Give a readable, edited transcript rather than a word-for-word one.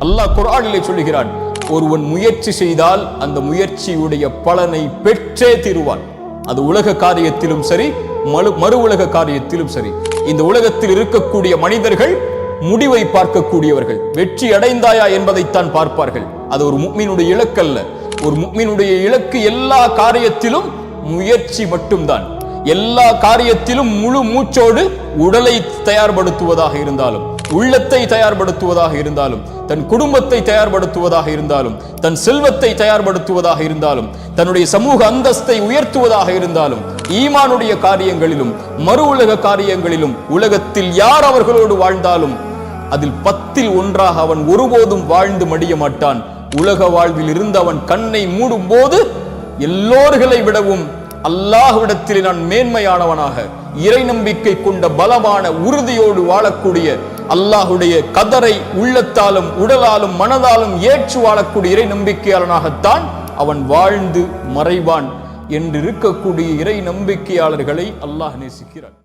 அல்லாஹ் குர்ஆனிலே சொல்லுகிறான், ஒருவன் முயற்சி செய்தால் அந்த முயற்சியுடைய பலனை பெற்றே தீருவான். அது உலக காரியத்திலும் சரி, மறு உலக காரியத்திலும் சரி. இந்த உலகத்தில் இருக்கக்கூடிய மனிதர்கள் முடிவை பார்க்கக்கூடியவர்கள். வெற்றி அடைந்தாயா என்பதைத்தான் பார்ப்பார்கள். அது ஒரு முஃமினுடைய இலக்கு அல்ல. ஒரு முஃமினுடைய இலக்கு எல்லா காரியத்திலும் முயற்சி மட்டும்தான். எல்லா காரியத்திலும் முழு மூச்சோடு உடலை தயார்படுத்துவதாக இருந்தாலும், உள்ளத்தை தயார்படுத்துவதாக இருந்தாலும், தன் குடும்பத்தை தயார்படுத்துவதாக இருந்தாலும், தன் செல்வத்தை தயார்படுத்துவதாக இருந்தாலும், தன்னுடைய சமூக அந்தஸ்தை உயர்த்துவதாக இருந்தாலும், ஈமானுடைய காரியங்களிலும் மறு உலக காரியங்களிலும் உலகத்தில் யார் அவர்களோடு வாழ்ந்தாலும் அதில் 10ல் 1 அவன் ஒருபோதும் வாழ்ந்து மடிய மாட்டான். உலக வாழ்வில் இருந்து அவன் கண்ணை மூடும் போது எல்லோர்களை விடவும் அல்லாஹ்விடத்தில் நான் மேன்மையானவனாக, இறை நம்பிக்கை கொண்ட பலமான உறுதியோடு வாழக்கூடிய, அல்லாஹுடைய கதரை உள்ளத்தாலும் உடலாலும் மனதாலும் ஏற்று வாழக்கூடிய இறை நம்பிக்கையாளனாகத்தான் அவன் வாழ்ந்து மறைவான் என்று இருக்கக்கூடிய இறை நம்பிக்கையாளர்களை அல்லாஹ் நேசிக்கிறான்.